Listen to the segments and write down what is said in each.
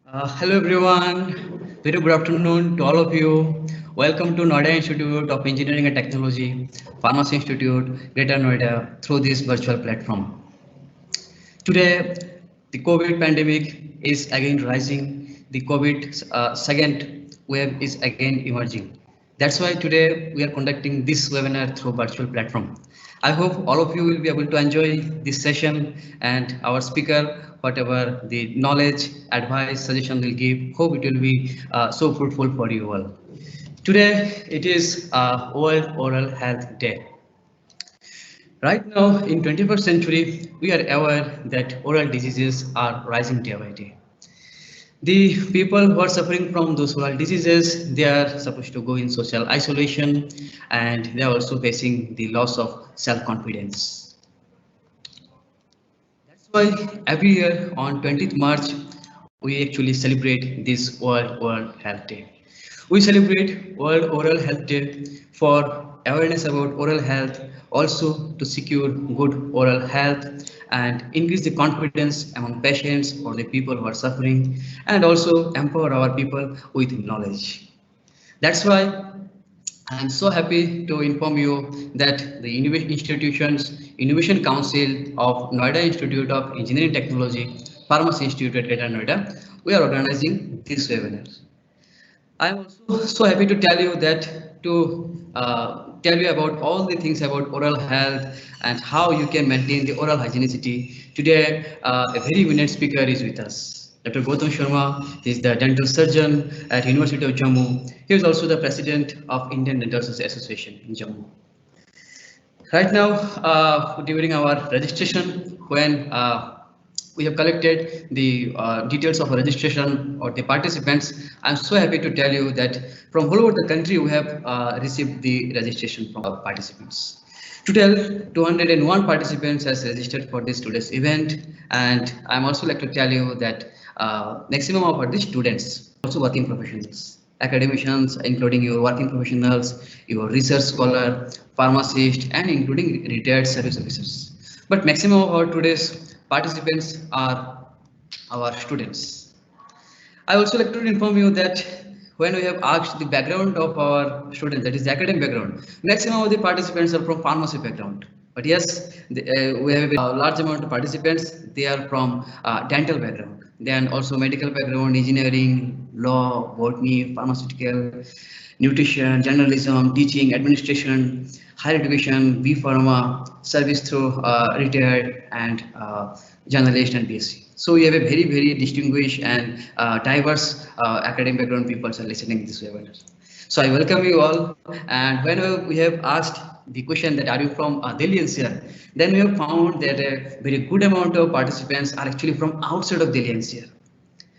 Hello everyone, very good afternoon to all of you. Welcome to Noida Institute of Engineering and Technology, Pharmacy Institute, Greater Noida through this virtual platform. Today, the COVID pandemic is again rising. The COVID second wave is again emerging. That's why today we are conducting this webinar through virtual platform. I hope all of you will be able to enjoy this session and our speaker, whatever the knowledge, advice, suggestion will give. Hope it will be so fruitful for you all. Today it is World Oral Health Day. Right now, in 21st century, we are aware that oral diseases are rising day by day. The people who are suffering from those oral diseases, they are supposed to go in social isolation and they are also facing the loss of self-confidence. That's why every year on 20th March, we actually celebrate this World Oral Health Day. We celebrate World Oral Health Day for awareness about oral health, also to secure good oral health and increase the confidence among patients or the people who are suffering, and also empower our people with knowledge. That's why I'm so happy to inform you that the Innovation Council of Noida Institute of Engineering Technology, Pharmacy Institute at Greater Noida, we are organizing this webinar. I'm also so happy to tell you that to tell you about all the things about oral health and how you can maintain the oral hygienicity. Today, a very eminent speaker is with us. Dr. Gautam Sharma is the dental surgeon at University of Jammu. He is also the president of Indian Dental Association in Jammu. Right now, during our registration, when we have collected the details of registration or the participants, I'm so happy to tell you that from all over the country, we have received the registration from our participants. Total 201 participants has registered for this today's event, and I'm also like to tell you that maximum of these students also working professionals, academicians, including your working professionals, your research scholar, pharmacist, and including retired service officers. But maximum of our today's participants are our students. I also like to inform you that when we have asked the background of our students, that is the academic background, maximum of the participants are from pharmacy background. But yes, we have a large amount of participants. They are from dental background, then also medical background, engineering, law, botany, pharmaceutical, nutrition, journalism, teaching, administration, higher education, B Pharma, service through retired and journalist and BSc. So we have a very distinguished and diverse academic background people are listening this webinar. So I welcome you all. And when we have asked the question that are you from Delhi NCR, then we have found that a very good amount of participants are actually from outside of Delhi NCR,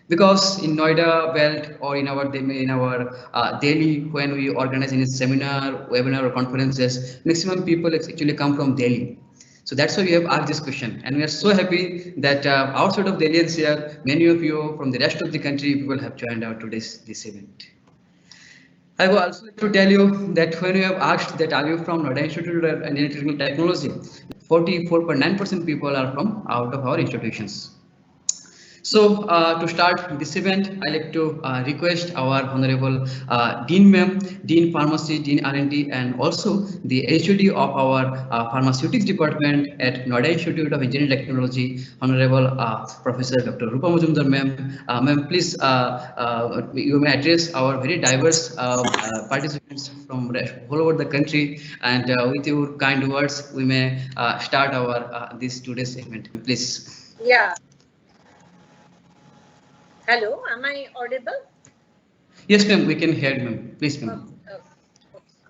because in Noida belt or in our Delhi, when we organize any seminar, webinar or conferences, maximum people actually come from Delhi. So that's why we have asked this question, and we are so happy that outside of Delhi NCR, many of you from the rest of the country people have joined our today's this event. I would also like to tell you that when you have asked that are you from Noida Institute of Engineering Technology, 44.9% people are from out of our institutions. So to start this event, I like to request our Honorable Dean Ma'am, Dean Pharmacy, Dean R&D, and also the HOD of our Pharmaceutics Department at Noida Institute of Engineering Technology, Honorable Professor Dr. Rupa Majumdar Ma'am. Ma'am, please, you may address our very diverse participants from all over the country, and with your kind words, we may start our this today's event. Please. Yeah. Hello, am I audible? Yes, ma'am, we can hear you, ma'am. Please, ma'am.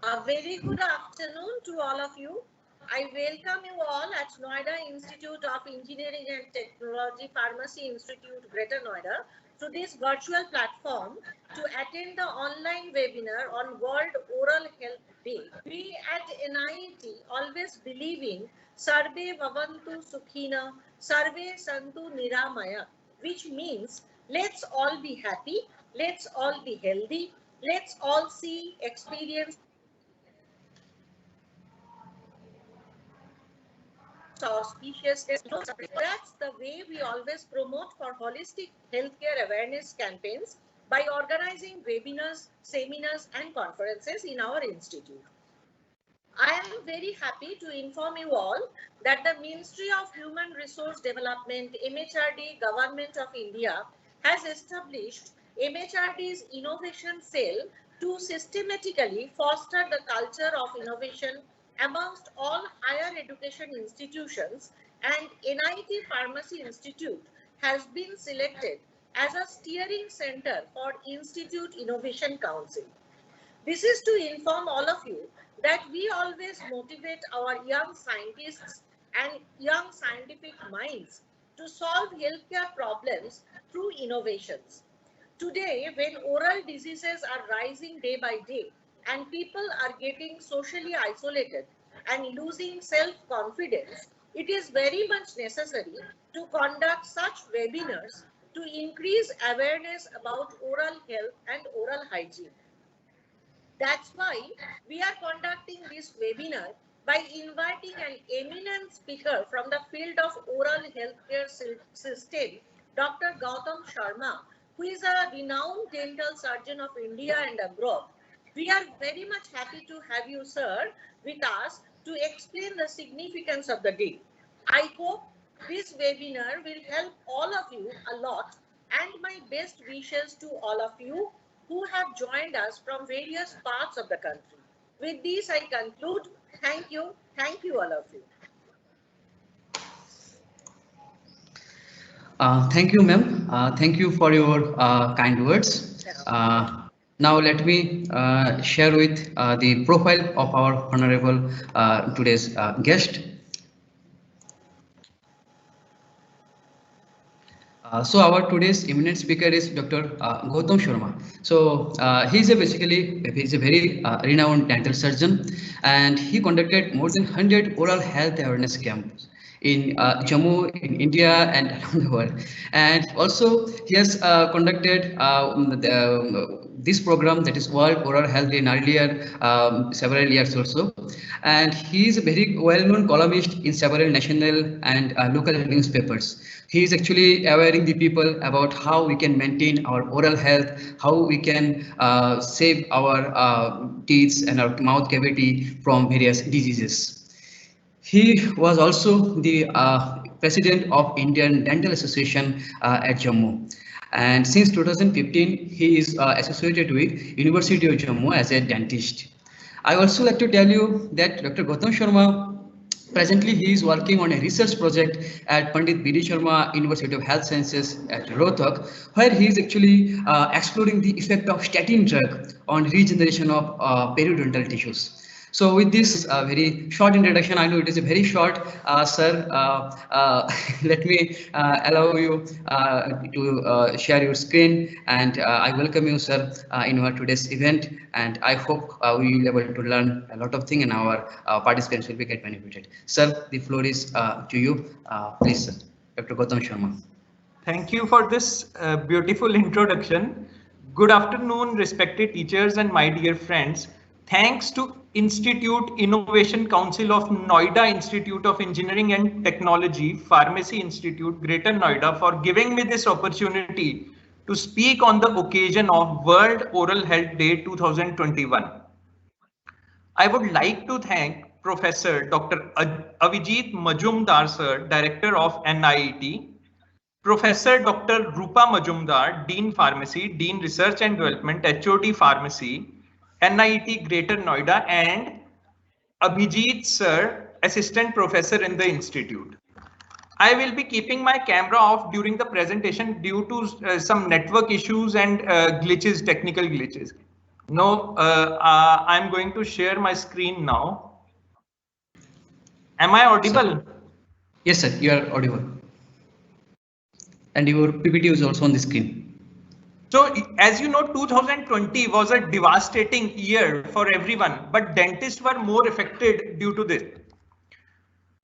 A very good afternoon to all of you. I welcome you all at Noida Institute of Engineering and Technology, Pharmacy Institute, Greater Noida, to this virtual platform to attend the online webinar on World Oral Health Day. We at NIT always believe in Sarve Bhavantu Sukhina, Sarve Santu Niramaya, which means let's all be happy, let's all be healthy, let's all see, experience, auspiciousness. That's the way we always promote for holistic healthcare awareness campaigns by organizing webinars, seminars, and conferences in our institute. I am very happy to inform you all that the Ministry of Human Resource Development, MHRD, Government of India, has established MHRD's Innovation Cell to systematically foster the culture of innovation amongst all higher education institutions, and NIT Pharmacy Institute has been selected as a steering center for Institute Innovation Council. This is to inform all of you that we always motivate our young scientists and young scientific minds to solve healthcare problems through innovations. Today, when oral diseases are rising day by day and people are getting socially isolated and losing self-confidence, it is very much necessary to conduct such webinars to increase awareness about oral health and oral hygiene. That's why we are conducting this webinar by inviting an eminent speaker from the field of oral healthcare system, Dr. Gautam Sharma, who is a renowned dental surgeon of India and abroad. We are very much happy to have you, sir, with us to explain the significance of the day. I hope this webinar will help all of you a lot, and my best wishes to all of you who have joined us from various parts of the country. With this, I conclude. Thank you all of you. Thank you, ma'am. Thank you for your kind words. Now let me share with the profile of our honorable today's guest. So our today's eminent speaker is Dr. Gautam Sharma. So he's a very renowned dental surgeon, and he conducted more than 100 oral health awareness camps in Jammu, in India, and around the world. And also he has conducted this program, that is World Oral Health, in earlier several years also. And he is a very well-known columnist in several national and local newspapers. He is actually awareing the people about how we can maintain our oral health, how we can save our teeth and our mouth cavity from various diseases. He was also the president of Indian Dental Association at Jammu. And since 2015, he is associated with University of Jammu as a dentist. I also like to tell you that Dr. Gautam Sharma, presently he is working on a research project at Pandit B.D. Sharma University of Health Sciences at Rohtak, where he is actually exploring the effect of statin drug on regeneration of periodontal tissues. So with this very short introduction, I know it is a very short, sir, let me allow you to share your screen, and I welcome you, sir, in our today's event, and I hope we will be able to learn a lot of things and our participants will be get benefited. Sir, the floor is to you. Please, sir. Dr. Gautam Sharma. Thank you for this beautiful introduction. Good afternoon, respected teachers and my dear friends. Thanks to Institute Innovation Council of Noida Institute of Engineering and Technology, Pharmacy Institute, Greater Noida, for giving me this opportunity to speak on the occasion of World Oral Health Day 2021. I would like to thank Professor Dr. Avijit Majumdar, sir, Director of NIET, Professor Dr. Rupa Majumdar, Dean Pharmacy, Dean Research and Development, HOD Pharmacy, NIET Greater Noida, and Abhijit sir, Assistant Professor in the Institute. I will be keeping my camera off during the presentation due to some network issues and glitches, technical glitches. No, I'm going to share my screen now. Am I audible? Yes, sir, you are audible. And your PPT is also on the screen. So as you know, 2020 was a devastating year for everyone, but dentists were more affected due to this.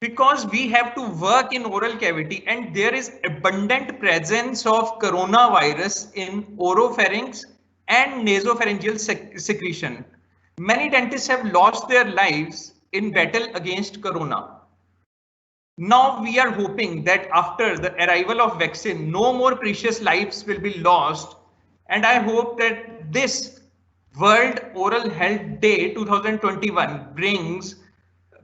Because we have to work in oral cavity and there is abundant presence of coronavirus in oropharynx and nasopharyngeal secretion. Many dentists have lost their lives in battle against corona. Now we are hoping that after the arrival of vaccine, no more precious lives will be lost. And I hope that this World Oral Health Day 2021 brings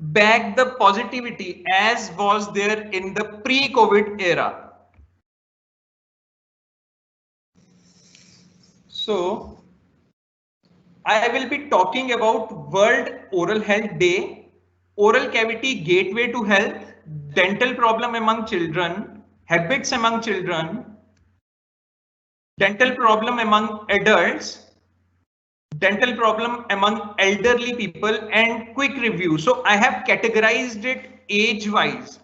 back the positivity as was there in the pre-COVID era. So I will be talking about World Oral Health Day, oral cavity gateway to health, dental problem among children, habits among children, dental problem among adults, dental problem among elderly people, and quick review. So I have categorized it age wise.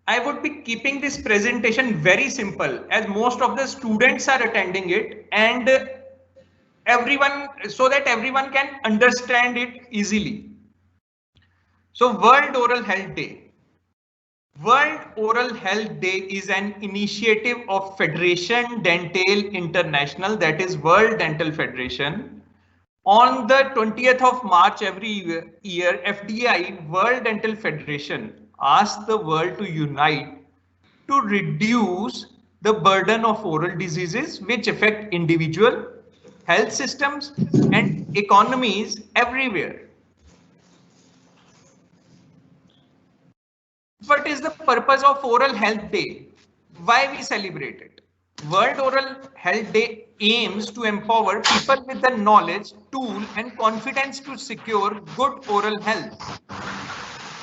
I would be keeping this presentation very simple as most of the students are attending it, and everyone, so that everyone can understand it easily. So World Oral Health Day. World Oral Health Day is an initiative of Federation Dental International, that is World Dental Federation. On the 20th of March every year, FDI, World Dental Federation, asks the world to unite to reduce the burden of oral diseases which affect individual health systems and economies everywhere. What is the purpose of Oral Health Day? Why we celebrate it? World Oral Health Day aims to empower people with the knowledge, tool, and confidence to secure good oral health.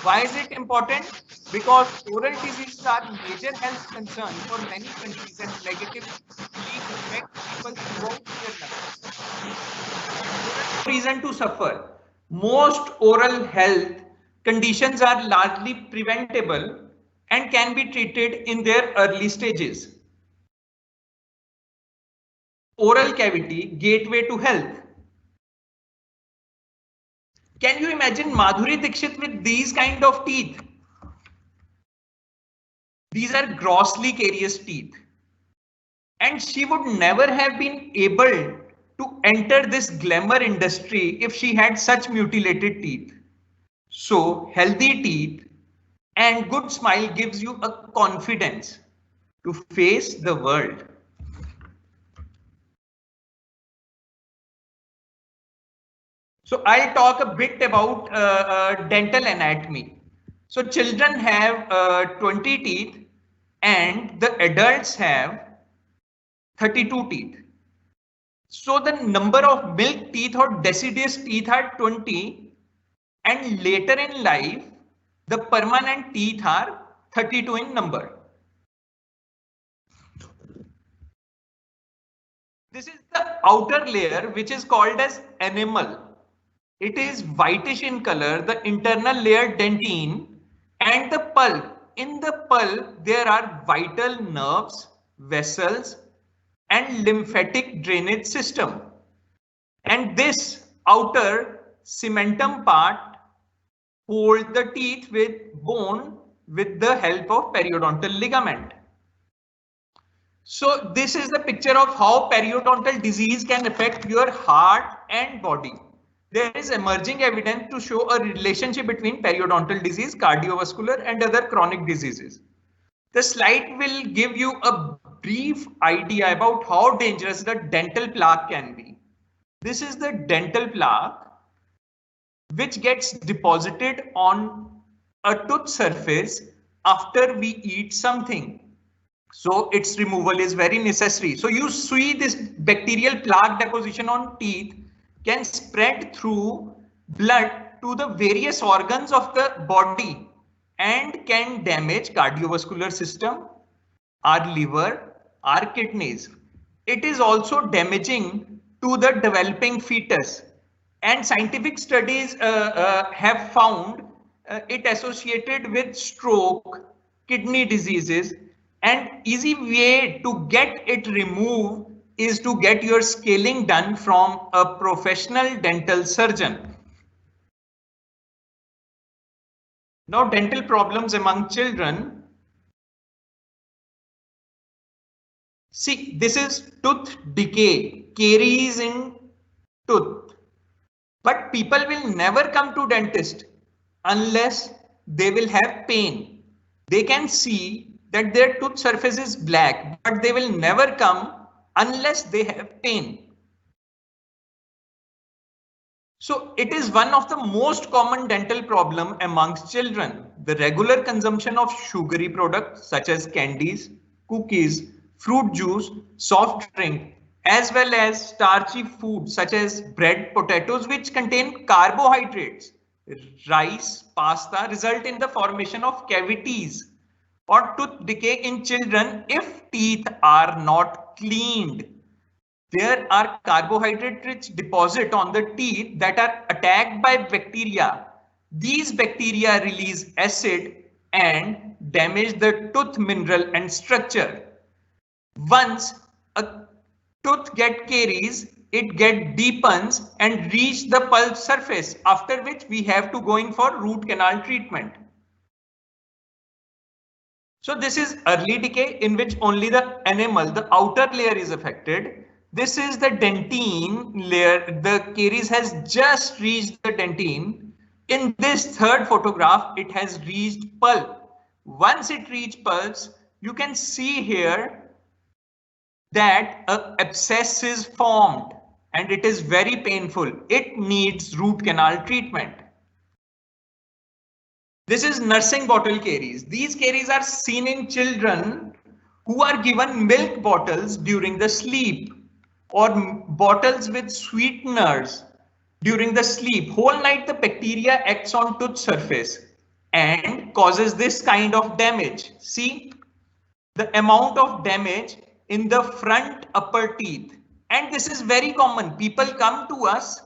Why is it important? Because oral diseases are major health concern for many countries and negatively affect people throughout their lives. No reason to suffer. Most oral health conditions are largely preventable and can be treated in their early stages. Oral cavity, gateway to health. Can you imagine Madhuri Dixit with these kind of teeth? These are grossly carious teeth. And she would never have been able to enter this glamour industry if she had such mutilated teeth. So healthy teeth and good smile gives you a confidence to face the world. So I'll talk a bit about dental anatomy. So children have 20 teeth and the adults have 32 teeth. So the number of milk teeth or deciduous teeth are 20, and later in life, the permanent teeth are 32 in number. This is the outer layer, which is called as enamel. It is whitish in color, the internal layer dentine, and the pulp. In the pulp, there are vital nerves, vessels, and lymphatic drainage system. And this outer cementum part holds the teeth with bone with the help of periodontal ligament. So this is the picture of how periodontal disease can affect your heart and body. There is emerging evidence to show a relationship between periodontal disease, cardiovascular, and other chronic diseases. The slide will give you a brief idea about how dangerous the dental plaque can be. This is the dental plaque which gets deposited on a tooth surface after we eat something. So its removal is very necessary. So you see this bacterial plaque deposition on teeth can spread through blood to the various organs of the body and can damage cardiovascular system, our liver, our kidneys. It is also damaging to the developing fetus, and scientific studies have found it associated with stroke, kidney diseases, and easy way to get it removed is to get your scaling done from a professional dental surgeon. Now, dental problems among children. See, this is tooth decay, caries in tooth. But people will never come to dentist unless they will have pain. they can see that their tooth surface is black, but they will never come unless they have pain. So it is one of the most common dental problem amongst children. The regular consumption of sugary products such as candies, cookies, fruit juice, soft drink, as well as starchy food such as bread, potatoes, which contain carbohydrates, rice, pasta, result in the formation of cavities or tooth decay in children if teeth are not cleaned. There are carbohydrate-rich deposits on the teeth that are attacked by bacteria. These bacteria release acid and damage the tooth mineral and structure. Once a tooth get caries, it get deepens and reach the pulp surface, after which we have to go in for root canal treatment. So this is early decay in which only the enamel, the outer layer is affected. This is the dentine layer. The caries has just reached the dentine. In this third photograph, it has reached pulp. Once it reaches pulps, you can see here that an abscess is formed and it is very painful. It needs root canal treatment. This is nursing bottle caries. These caries are seen in children who are given milk bottles during the sleep, or bottles with sweeteners during the sleep. Whole night the bacteria acts on tooth surface and causes this kind of damage. See the amount of damage in the front upper teeth. And this is very common. People come to us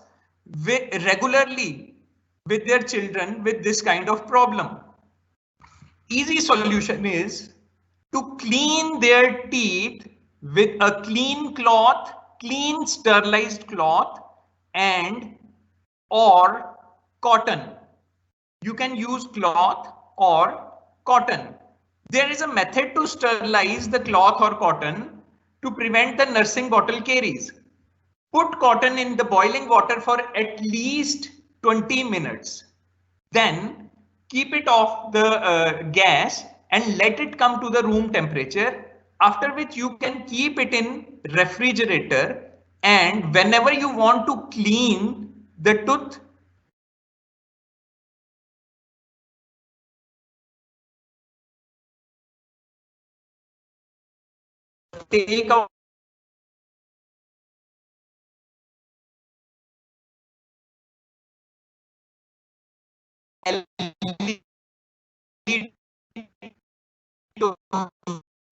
regularly with their children with this kind of problem. Easy solution is to clean their teeth with a clean cloth, clean sterilized cloth, and or cotton. You can use cloth or cotton. There is a method to sterilize the cloth or cotton to prevent the nursing bottle caries. Put cotton in the boiling water for at least 20 minutes. Then keep it off the gas and let it come to the room temperature, after which you can keep it in refrigerator, and whenever you want to clean the tooth, take out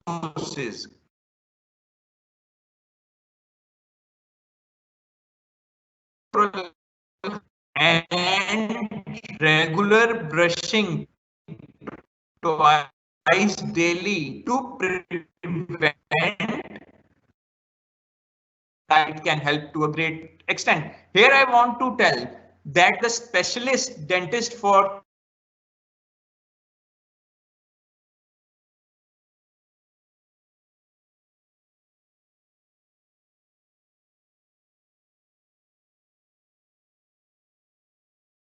doses. And regular brushing twice daily to prevent that can help to a great extent. Here I want to tell that the specialist dentist for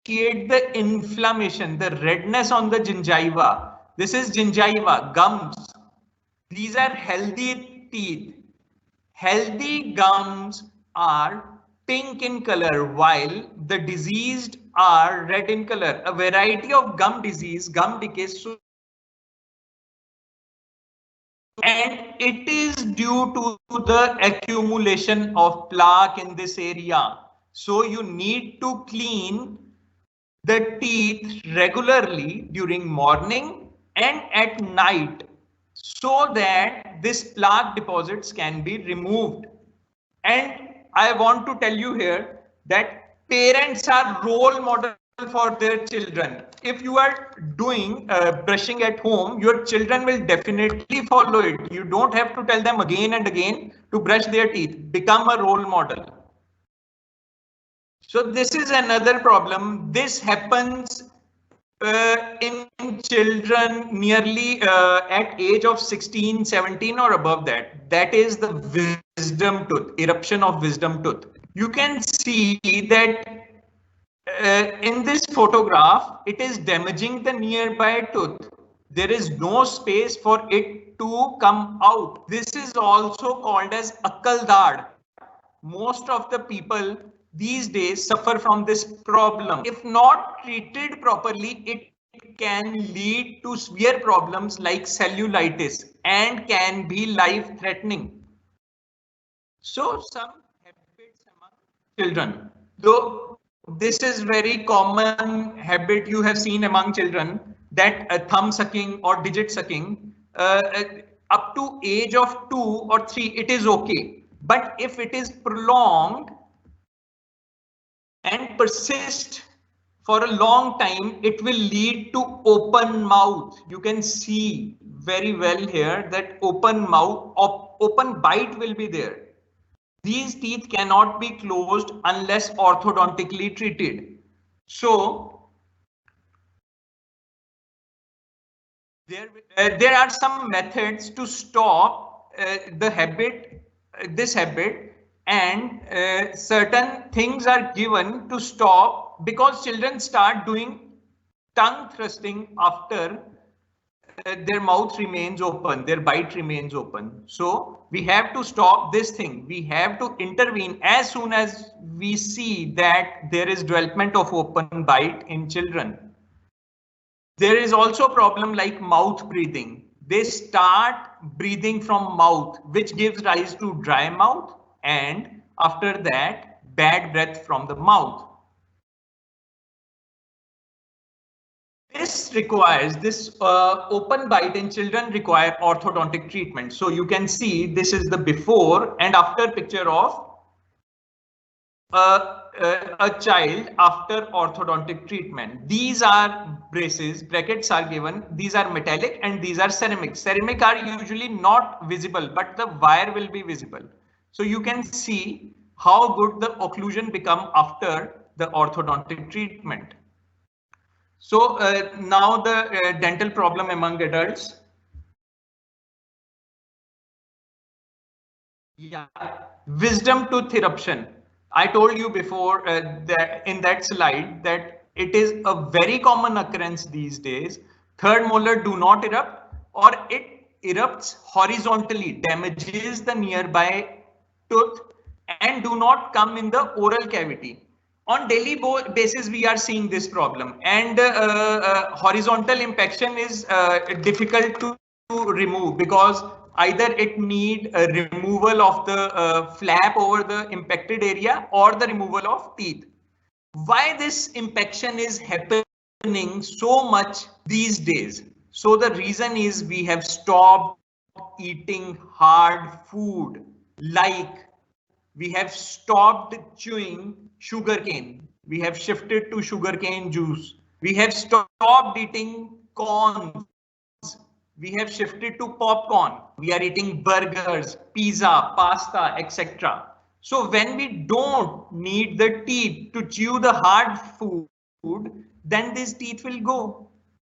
create the inflammation, the redness on the gingiva. This is gingiva, gums. These are healthy teeth. Healthy gums are pink in color, while the diseased are red in color. A variety of gum disease, gum decay, and it is due to the accumulation of plaque in this area. So you need to clean the teeth regularly during morning and at night so that this plaque deposits can be removed. And I want to tell you here that parents are role model for their children. If you are doing brushing at home, your children will definitely follow it. You don't have to tell them again and again to brush their teeth. Become a role model. So this is another problem. This happens in children nearly at age of 16, 17 or above that. That is the wisdom tooth, eruption of wisdom tooth. You can see that in this photograph, it is damaging the nearby tooth. There is no space for it to come out. This is also called as akal dad. Most of the people these days suffer from this problem. If not treated properly, it can lead to severe problems like cellulitis and can be life-threatening. So some habits among children, though this is very common habit you have seen among children, that thumb sucking or digit sucking, up to age of 2 or 3 it is okay, but if it is prolonged and persist for a long time, it will lead to open mouth. You can see very well here that open mouth, open bite will be there. These teeth cannot be closed unless orthodontically treated. So there are some methods to stop the habit, this habit, and certain things are given to stop, because children start doing tongue thrusting after their mouth remains open, their bite remains open. So we have to stop this thing. We have to intervene as soon as we see that there is development of open bite in children. There is also a problem like mouth breathing. They start breathing from mouth, which gives rise to dry mouth, and after that, bad breath from the mouth. This requires, this open bite in children require orthodontic treatment. So you can see this is the before and after picture of a child after orthodontic treatment. These are braces, brackets are given. These are metallic and these are ceramic. Ceramic are usually not visible, but the wire will be visible. So you can see how good the occlusion become after the orthodontic treatment. So now the dental problem among adults. Yeah, wisdom tooth eruption. I told you before that in that slide that it is a very common occurrence these days. Third molar do not erupt, or it erupts horizontally, damages the nearby tooth and do not come in the oral cavity. On daily basis, we are seeing this problem, and horizontal impaction is difficult to remove, because either it need a removal of the flap over the impacted area or the removal of teeth. Why this impaction is happening so much these days? So the reason is we have stopped eating hard food, like we have stopped chewing sugarcane. We have shifted to sugarcane juice. We have stopped eating corn. We have shifted to popcorn. We are eating burgers, pizza, pasta, etc. So when we don't need the teeth to chew the hard food, then these teeth will go.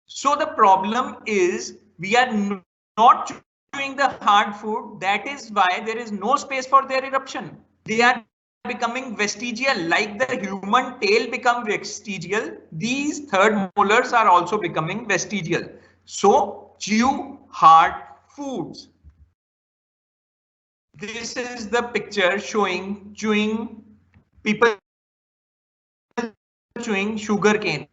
So the problem is we are not chewing the hard food. That is why there is no space for their eruption. They are becoming vestigial, like the human tail become vestigial. These third molars are also becoming vestigial. So chew hard foods. This is the picture showing people chewing sugar cane.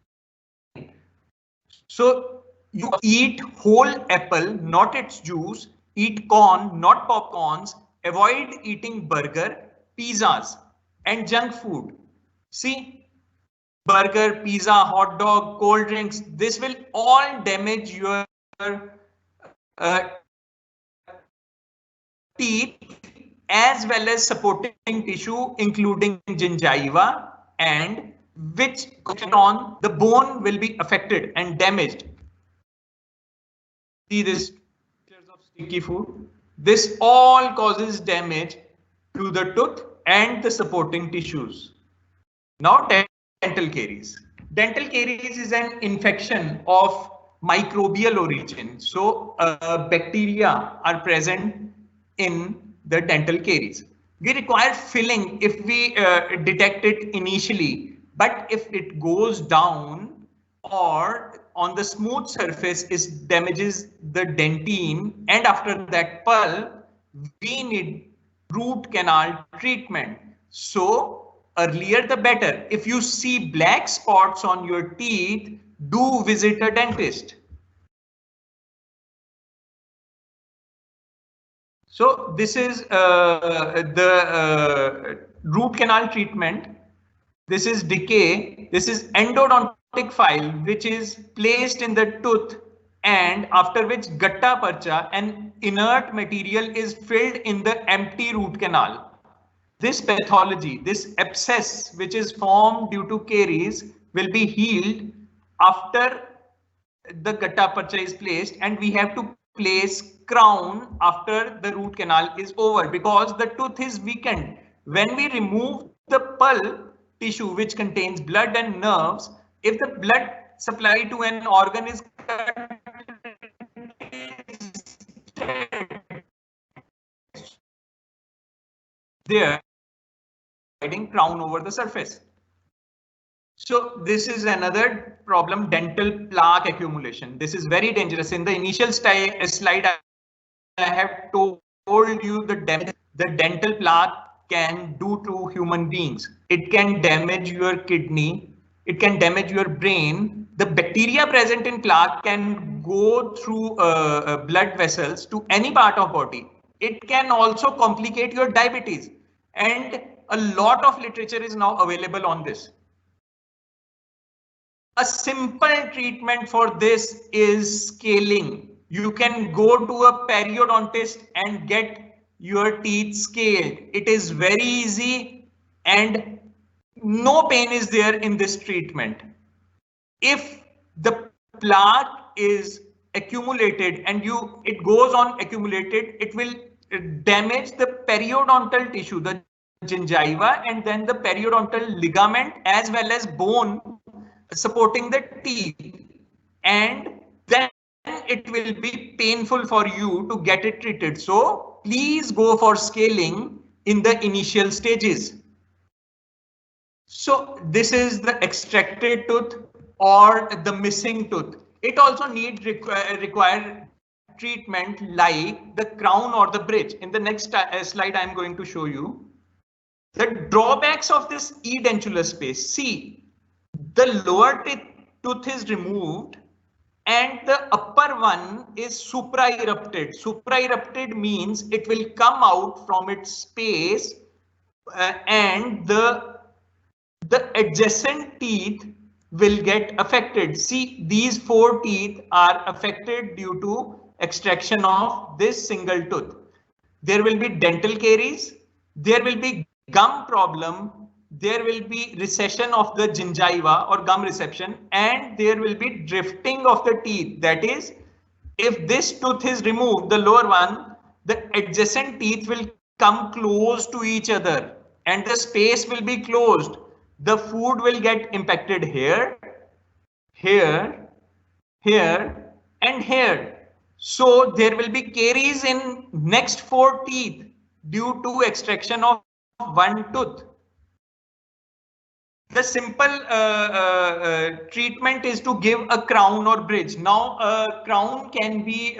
So you eat whole apple, not its juice. Eat corn, not popcorns. Avoid eating burger, pizzas, and junk food. See, burger, pizza, hot dog, cold drinks, this will all damage your teeth as well as supporting tissue, including gingiva, and which on the bone will be affected and damaged. See this pictures of sticky food. This all causes damage to the tooth and the supporting tissues. Now dental caries. Dental caries is an infection of microbial origin. So bacteria are present in the dental caries. We require filling if we detect it initially, but if it goes down or on the smooth surface is damages the dentine, and after that pulp, we need root canal treatment. So earlier the better. If you see black spots on your teeth, do visit a dentist. So this is the root canal treatment. This is decay. This is endodontic file, which is placed in the tooth, and after which gatta parcha, an inert material, is filled in the empty root canal. This pathology, this abscess, which is formed due to caries, will be healed after the gatta parcha is placed, and we have to place crown after the root canal is over, because the tooth is weakened. When we remove the pulp tissue which contains blood and nerves, if the blood supply to an organ is cut, there providing crown over the surface. So this is another problem, dental plaque accumulation. This is very dangerous. In the initial slide, I have told you the damage the dental plaque can do to human beings. It can damage your kidney. It can damage your brain. The bacteria present in plaque can go through blood vessels to any part of body. It can also complicate your diabetes. And a lot of literature is now available on this. A simple treatment for this is scaling. You can go to a periodontist and get your teeth scaled. It is very easy and no pain is there in this treatment. If the plaque is accumulated and it goes on accumulated, it will damage the periodontal tissue, the gingiva, and then the periodontal ligament as well as bone supporting the teeth, and then it will be painful for you to get it treated. So please go for scaling in the initial stages. So this is the extracted tooth or the missing tooth. It also needs require treatment like the crown or the bridge. In the next slide, I'm going to show you the drawbacks of this edentulous space. See, the lower tooth is removed and the upper one is supraerupted. Supraerupted means it will come out from its space and the adjacent teeth will get affected. See, these 4 teeth are affected due to extraction of this single tooth. There will be dental caries, there will be gum problem, there will be recession of the gingiva or gum reception, and there will be drifting of the teeth. That is, if this tooth is removed, the lower one, the adjacent teeth will come close to each other and the space will be closed. The food will get impacted here, here, here, and here. So there will be caries in next 4 teeth due to extraction of one tooth. The simple treatment is to give a crown or bridge. Now, a crown can be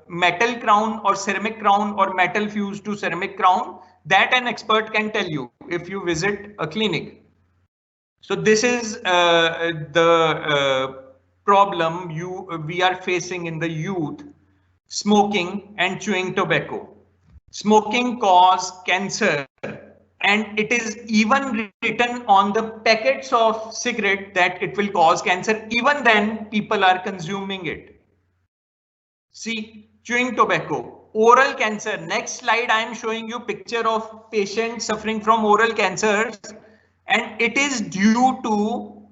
metal crown or ceramic crown or metal fused to ceramic crown. That an expert can tell you if you visit a clinic. So this is the problem we are facing in the youth: smoking and chewing tobacco. Smoking causes cancer, and it is even written on the packets of cigarette that it will cause cancer. Even then, people are consuming it. See, chewing tobacco, oral cancer. Next slide, I am showing you picture of patients suffering from oral cancers, and it is due to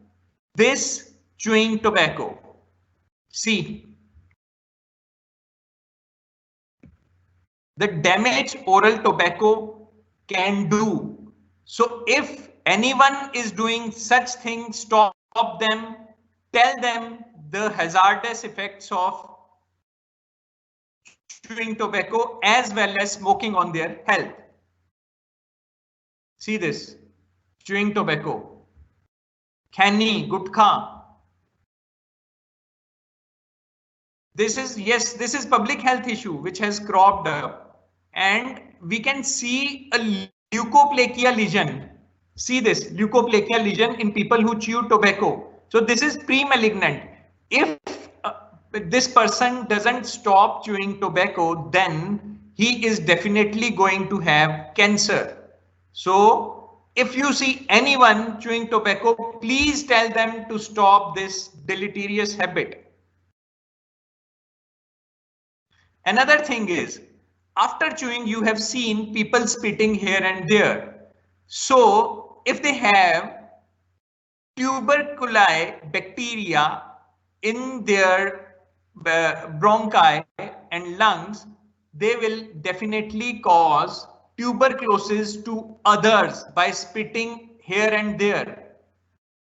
this chewing tobacco. See, the damage oral tobacco can do. So if anyone is doing such things, stop them, tell them the hazardous effects of chewing tobacco as well as smoking on their health. See this, chewing tobacco, khanni, gutkha. This is, yes, this is public health issue which has cropped up, and we can see a leukoplakia lesion. See this leukoplakia lesion in people who chew tobacco. So this is pre-malignant. If this person doesn't stop chewing tobacco, then he is definitely going to have cancer. So if you see anyone chewing tobacco, please tell them to stop this deleterious habit. Another thing is, after chewing, you have seen people spitting here and there. So if they have tuberculosis bacteria in their bronchi and lungs, they will definitely cause tuberculosis to others by spitting here and there.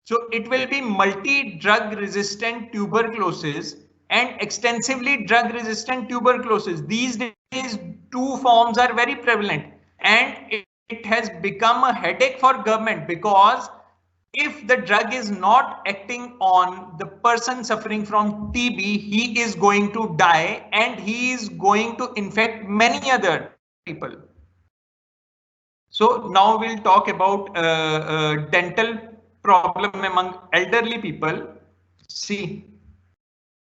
So it will be multi-drug resistant tuberculosis and extensively drug resistant tuberculosis. These days, two forms are very prevalent, and it has become a headache for government, because if the drug is not acting on the person suffering from TB, he is going to die and he is going to infect many other people. So now we'll talk about dental problem among elderly people. See,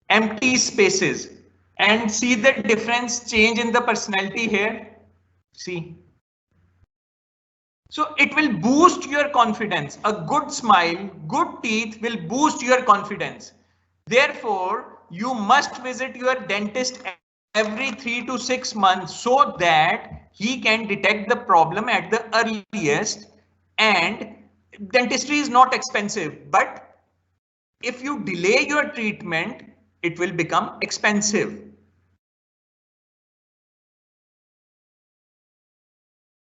empty spaces, and see the difference change in the personality here. See. So it will boost your confidence. A good smile, good teeth will boost your confidence. Therefore, you must visit your dentist every 3 to 6 months so that he can detect the problem at the earliest. And dentistry is not expensive, but if you delay your treatment, it will become expensive.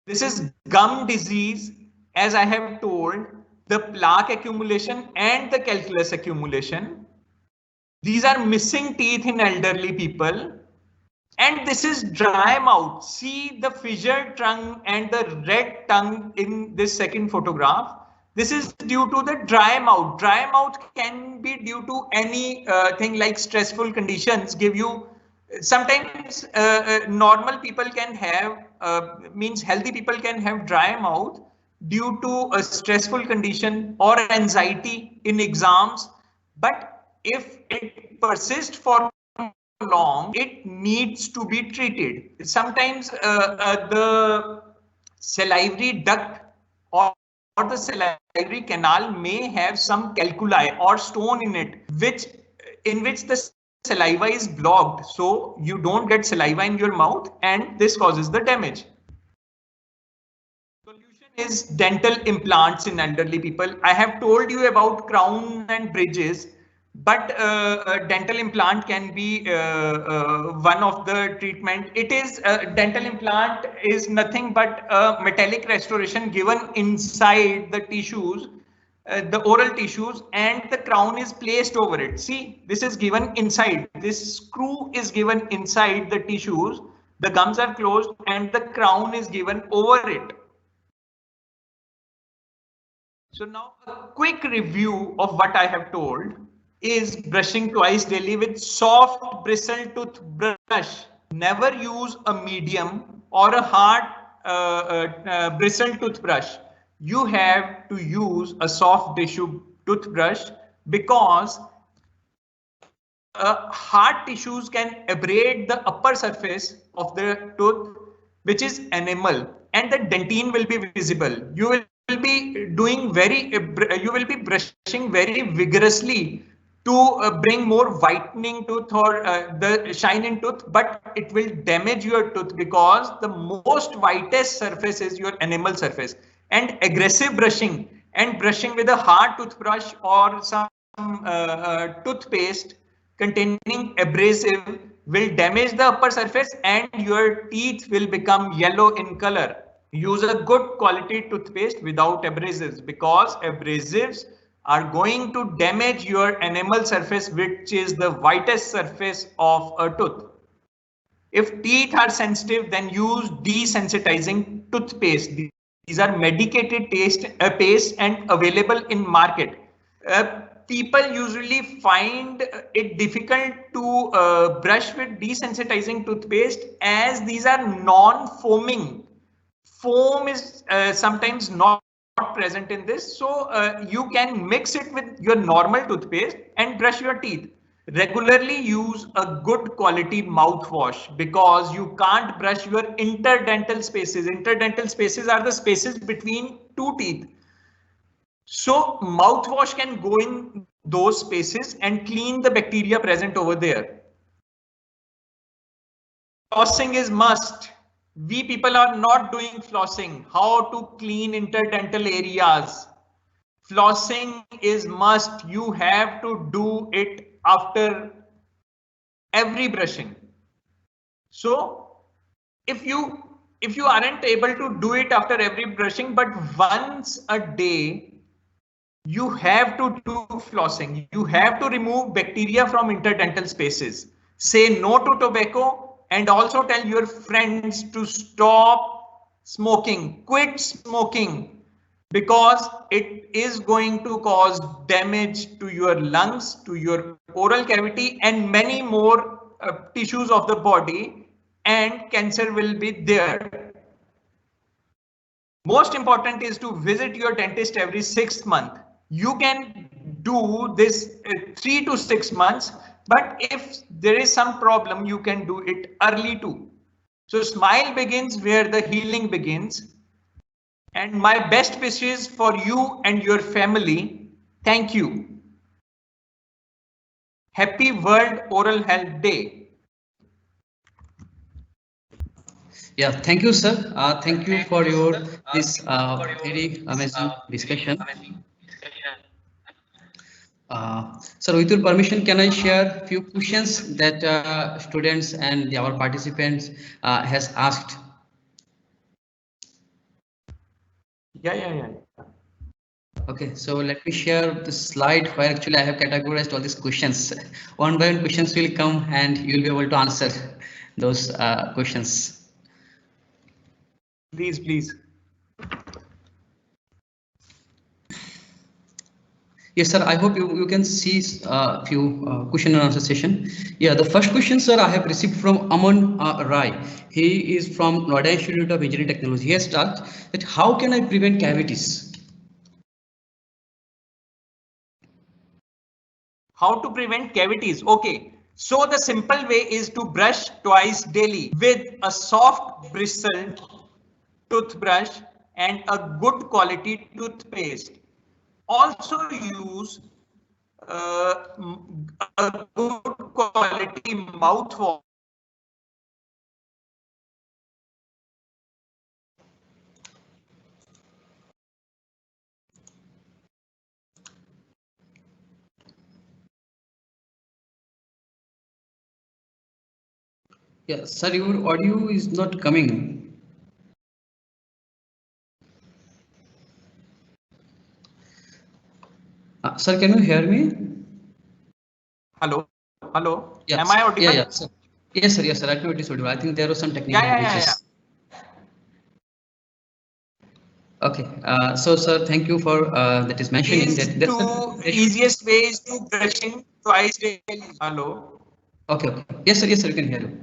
This is gum disease, as I have told, the plaque accumulation and the calculus accumulation. These are missing teeth in elderly people. And this is dry mouth. See the fissured tongue and the red tongue in this second photograph. This is due to the dry mouth. Dry mouth can be due to any thing like stressful conditions give you. Sometimes normal people can have, healthy people can have dry mouth due to a stressful condition or anxiety in exams. But if it persists for long, it needs to be treated. Sometimes the salivary duct or the salivary canal may have some calculi or stone in it, in which the saliva is blocked, so you don't get saliva in your mouth, and this causes the damage. Solution is dental implants in elderly people. I have told you about crown and bridges, but dental implant can be one of the treatment. It is dental implant is nothing but a metallic restoration given inside the tissues, the oral tissues, and the crown is placed over it. See, this is given inside. This screw is given inside the tissues. The gums are closed and the crown is given over it. So now a quick review of what I have told is brushing twice daily with soft bristle toothbrush. Never use a medium or a hard bristle toothbrush. You have to use a soft tissue toothbrush, because hard tissues can abrade the upper surface of the tooth, which is enamel, and the dentine will be visible. You will be doing you will be brushing very vigorously to bring more whitening tooth or the shine in tooth, but it will damage your tooth, because the most whitest surface is your enamel surface. And aggressive brushing and brushing with a hard toothbrush or some toothpaste containing abrasive will damage the upper surface and your teeth will become yellow in color. Use a good quality toothpaste without abrasives, because abrasives are going to damage your enamel surface, which is the whitest surface of a tooth. If teeth are sensitive, then use desensitizing toothpaste. These are medicated paste and available in market. people usually find it difficult to brush with desensitizing toothpaste, as these are non-foaming. Foam is sometimes not present in this, so you can mix it with your normal toothpaste and brush your teeth. Regularly use a good quality mouthwash, because you can't brush your interdental spaces. Interdental spaces are the spaces between two teeth. So mouthwash can go in those spaces and clean the bacteria present over there. Flossing is must. We people are not doing flossing. How to clean interdental areas? Flossing is must. You have to do it after every brushing. So if you aren't able to do it after every brushing, but once a day, you have to do flossing. You have to remove bacteria from interdental spaces. Say no to tobacco, and also tell your friends to stop smoking, quit smoking, because it is going to cause damage to your lungs, to your oral cavity, and many more tissues of the body, and cancer will be there. Most important is to visit your dentist every 6th month. You can do this 3 to 6 months, but if there is some problem, you can do it early too. So smile begins where the healing begins. And my best wishes for you and your family. Thank you. Happy World Oral Health Day. Yeah, thank you, sir. Thank you for your this very amazing discussion. Sir, with your permission, can I share few questions that students and our participants has asked? Yeah. Okay, so let me share the slide where actually I have categorized all these questions. One by one questions will come and you will be able to answer those questions. Please. Yes, sir. I hope you can see a few question and answer session. Yeah, the first question, sir, I have received from Aman Rai. He is from Noida Institute of Engineering Technology. He has asked that how can I prevent cavities? How to prevent cavities? Okay, so the simple way is to brush twice daily with a soft bristled toothbrush and a good quality toothpaste. Also use a good quality mouthwash. Yeah, sir, your audio is not coming. Sir, can you hear me? Hello. Yes. Am I audible? Yeah, sir. Yes, sir. I know it is audible. I think there was some technical glitches. Okay. So, sir, thank you for that is mentioning that. The easiest way is to brushing twice daily. Hello. Okay. Yes, sir. You can hear you.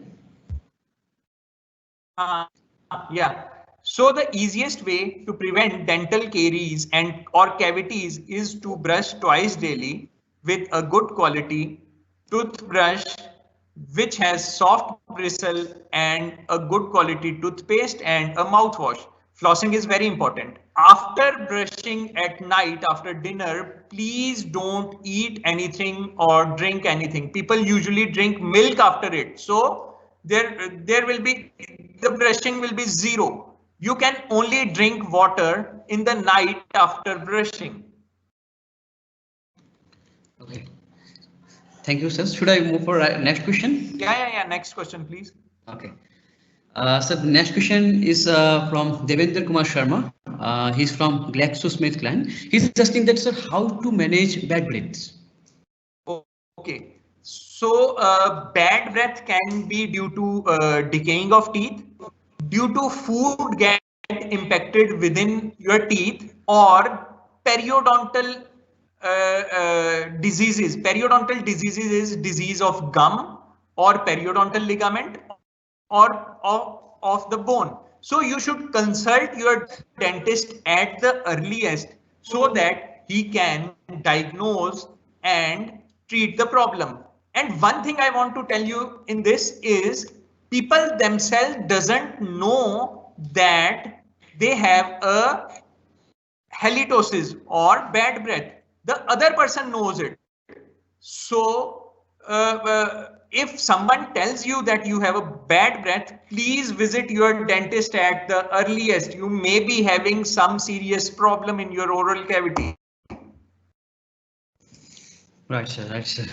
Yeah. So the easiest way to prevent dental caries and or cavities is to brush twice daily with a good quality toothbrush which has soft bristle and a good quality toothpaste and a mouthwash. Flossing is very important. After brushing at night, after dinner, please don't eat anything or drink anything. People usually drink milk after it. So there will be, the brushing will be zero. You can only drink water in the night after brushing. Okay. Thank you, sir. Should I move for next question? Yeah. Next question, please. Okay. So the next question is from Devendra Kumar Sharma. He's from GlaxoSmithKline. He's asking that, sir, how to manage bad breaths? Okay. So bad breath can be due to decaying of teeth, due to food get impacted within your teeth, or periodontal diseases. Periodontal diseases is disease of gum or periodontal ligament or of the bone. So you should consult your dentist at the earliest so that he can diagnose and treat the problem. And one thing I want to tell you in this is people themselves doesn't know that they have a halitosis or bad breath. The other person knows it. So if someone tells you that you have a bad breath, please visit your dentist at the earliest. You may be having some serious problem in your oral cavity. Right, sir. Right, sir.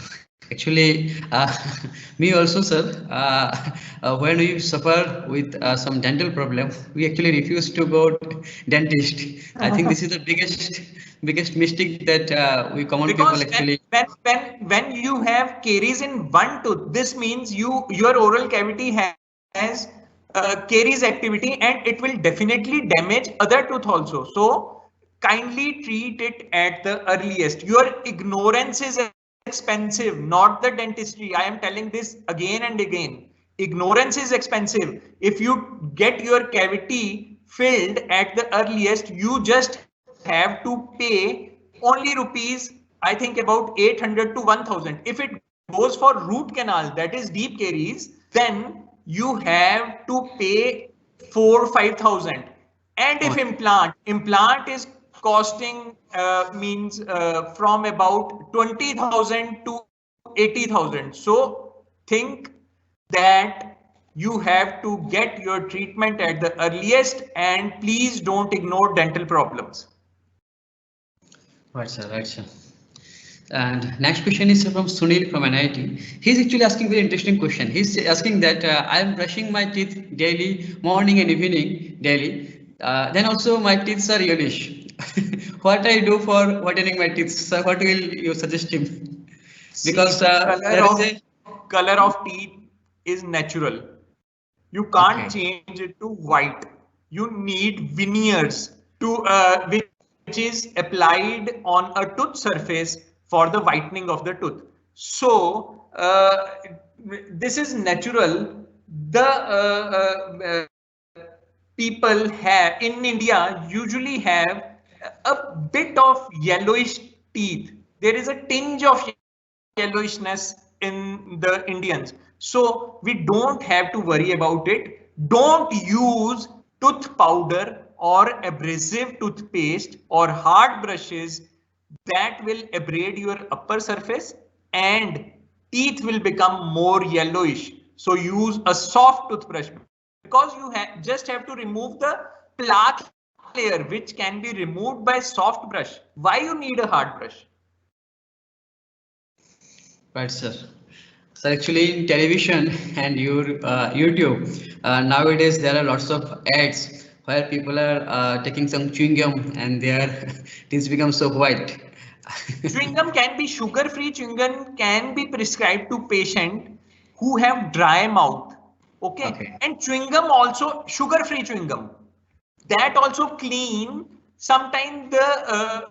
Actually, me also, sir. When we suffer with some dental problem, we actually refuse to go to dentist. I think this is the biggest mistake that we common Because people actually. when you have caries in one tooth, this means your oral cavity has caries activity, and it will definitely damage other tooth also. So kindly treat it at the earliest. Your ignorance is expensive, not the dentistry. I am telling this again and again. Ignorance is expensive. If you get your cavity filled at the earliest, you just have to pay only rupees, I think about 800 to 1000. If it goes for root canal, that is deep caries, then you have to pay 4-5,000. And if implant is costing means from about 20,000 to 80,000. So think that you have to get your treatment at the earliest, and please don't ignore dental problems. Right, sir. Right, sir. And next question is from Sunil from NIT. He's actually asking very interesting question. He's asking that I am brushing my teeth daily, morning and evening daily. Then also my teeth are yellowish. What I do for whitening my teeth, sir? What will you suggest him? Because color of teeth is natural. You can't change it to white. You need veneers to which is applied on a tooth surface for the whitening of the tooth. So this is natural. The people have in India usually have a bit of yellowish teeth. There is a tinge of yellowishness in the Indians. So we don't have to worry about it. Don't use tooth powder or abrasive toothpaste or hard brushes that will abrade your upper surface and teeth will become more yellowish. So use a soft toothbrush, because you just have to remove the plaque layer, which can be removed by soft brush. Why you need a hard brush? Right, sir. So actually in television and YouTube, nowadays there are lots of ads where people are taking some chewing gum and their teeth become so white. Chewing gum can be sugar-free. Chewing gum can be prescribed to patients who have dry mouth. Okay. And chewing gum also, sugar-free chewing gum, that also clean sometimes the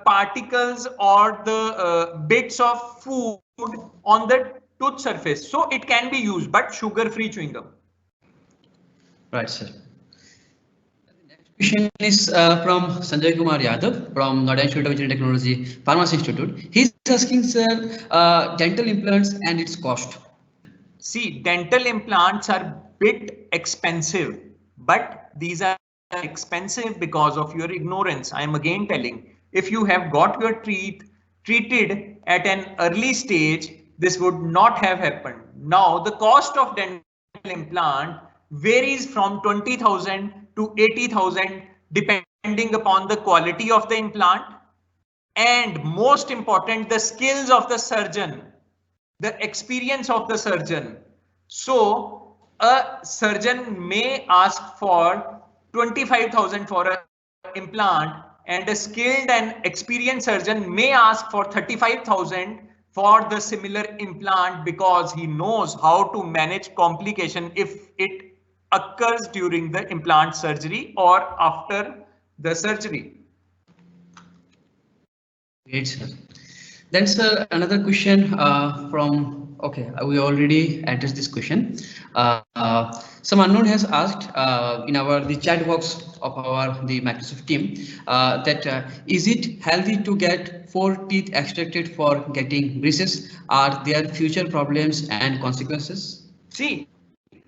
particles or the bits of food on the tooth surface. So it can be used, but sugar-free chewing gum. Right, sir. Question is from Sanjay Kumar Yadav from Noida Institute of Engineering Technology, Pharmacy Institute. He's asking, sir, dental implants and its cost. See, dental implants are bit expensive, but these are expensive because of your ignorance. I am again telling, if you have got your teeth treated at an early stage, this would not have happened. Now, the cost of dental implant varies from 20,000 to 80,000 depending upon the quality of the implant and, most important, the skills of the surgeon, the experience of the surgeon. So a surgeon may ask for 25,000 for an implant, and a skilled and experienced surgeon may ask for 35,000 for the similar implant, because he knows how to manage complication if it occurs during the implant surgery or after the surgery. Great, sir. Then, sir, another question from, okay, we already addressed this question. Some unknown has asked in the chat box of the Microsoft team that is it healthy to get 4 teeth extracted for getting braces? Are there future problems and consequences? See,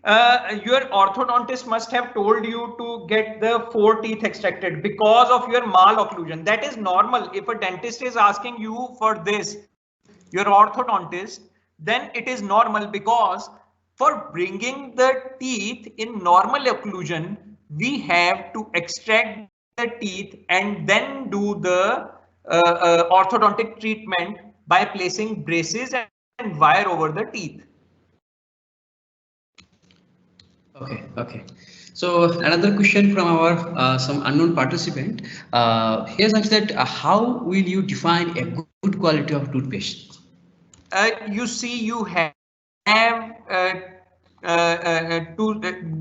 your orthodontist must have told you to get the 4 teeth extracted because of your malocclusion. That is normal. If a dentist is asking you for this, your orthodontist, then it is normal, because for bringing the teeth in normal occlusion, we have to extract the teeth and then do the orthodontic treatment by placing braces and wire over the teeth. Okay, okay. So another question from our some unknown participant. Here's asked that how will you define a good quality of toothpaste? You see, you have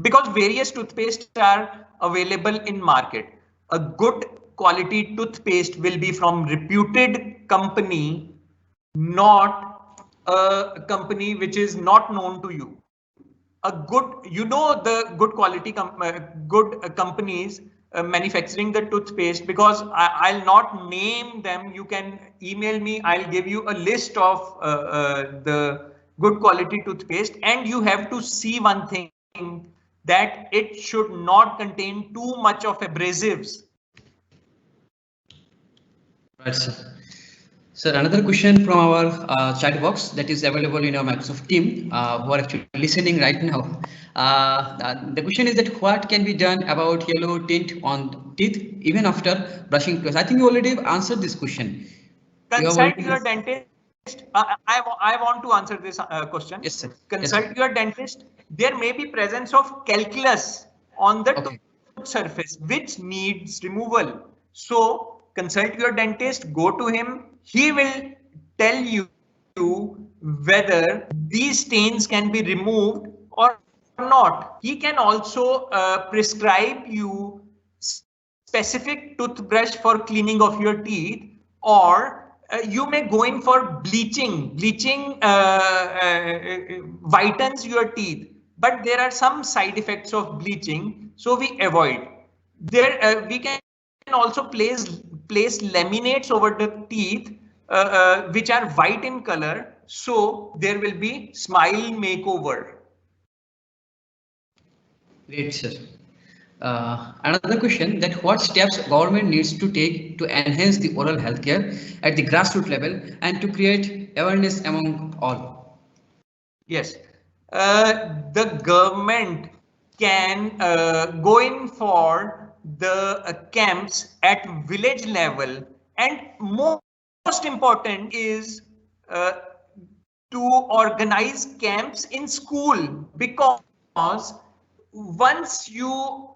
because various toothpastes are available in market. A good quality toothpaste will be from reputed company, not a company which is not known to you. A good, the good quality companies manufacturing the toothpaste, because I'll not name them. You can email me. I'll give you a list of the good quality toothpaste, and you have to see one thing, that it should not contain too much of abrasives. Right, sir. Sir, another question from our chat box that is available in our Microsoft team who are actually listening right now. The question is that what can be done about yellow tint on teeth even after brushing twice? I think you already answered this question. Consult your dentist. I want to answer this question. Yes, sir. Consult your dentist. There may be presence of calculus on the tooth surface which needs removal. So consult your dentist, go to him. He will tell you whether these stains can be removed or not. He can also prescribe you specific toothbrush for cleaning of your teeth, or you may go in for bleaching. Bleaching whitens your teeth, but there are some side effects of bleaching, so we avoid. We can also place laminates over the teeth which are white in color, so there will be smile makeover. Great, sir. Another question, that what steps government needs to take to enhance the oral healthcare at the grassroots level and to create awareness among all? Yes, the government can go in for the camps at village level, and most important is to organize camps in school, because once you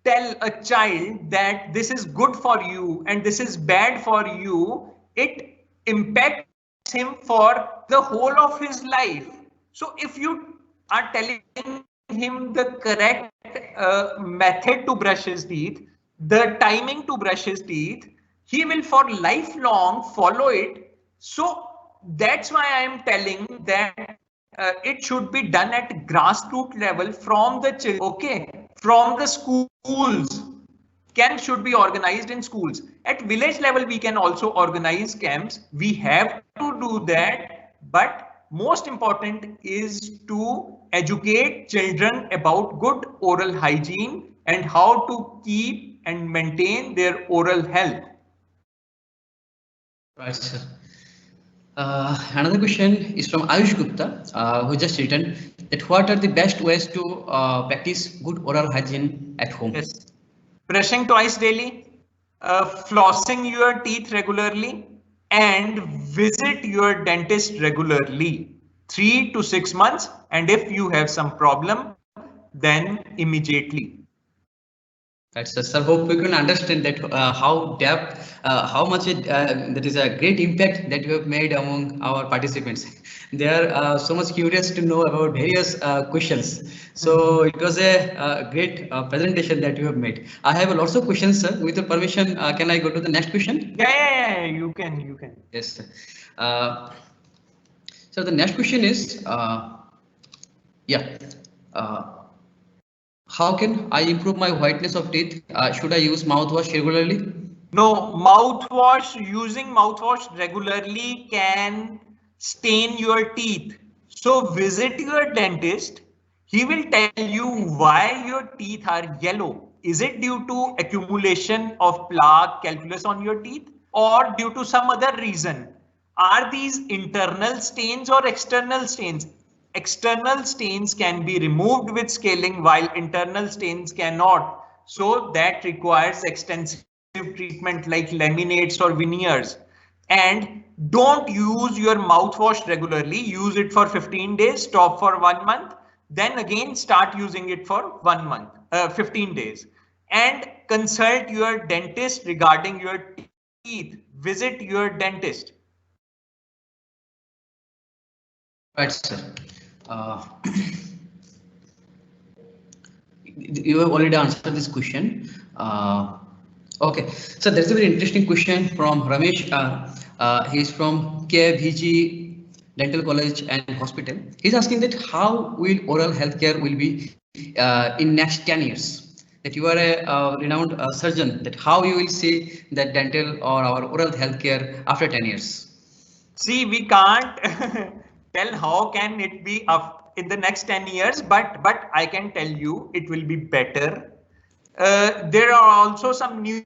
tell a child that this is good for you and this is bad for you, it impacts him for the whole of his life. So if you are telling him the correct method to brush his teeth, the timing to brush his teeth, he will for lifelong follow it. So that's why I am telling that it should be done at grassroots level from the children, okay, from the schools. Camps should be organized in schools. At village level, we can also organize camps. We have to do that, but most important is to educate children about good oral hygiene and how to keep and maintain their oral health. Right, sir. Another question is from Ayush Gupta, who just written that what are the best ways to practice good oral hygiene at home? Yes. Brushing twice daily, flossing your teeth regularly, and visit your dentist regularly, 3 to 6 months. And if you have some problem, then immediately. Right, so sir, hope we can understand that how depth, how much that is a great impact that you have made among our participants. They are so much curious to know about various questions. So it was a great presentation that you have made. I have lots of questions, sir. With your permission, can I go to the next question? Yeah, you can. Yes, sir. So the next question is, yeah. Uh, how can I improve my whiteness of teeth? Should I use mouthwash regularly? No, using mouthwash regularly can stain your teeth. So visit your dentist. He will tell you why your teeth are yellow. Is it due to accumulation of plaque, calculus on your teeth, or due to some other reason? Are these internal stains or external stains? External stains can be removed with scaling while internal stains cannot. So that requires extensive treatment like laminates or veneers. And don't use your mouthwash regularly. Use it for 15 days, stop for 1 month, then again start using it for 1 month, 15 days. And consult your dentist regarding your teeth. Visit your dentist. Right, sir. Uh, you have already answered this question. Okay, so there's a very interesting question from Ramesh. He's from KVG Dental College and Hospital. He's asking that how will oral healthcare will be in next 10 years? That you are a renowned surgeon. That how you will see that dental or our oral healthcare after 10 years? See, we can't tell how can it be up in the next 10 years, but I can tell you it will be better. There are also some news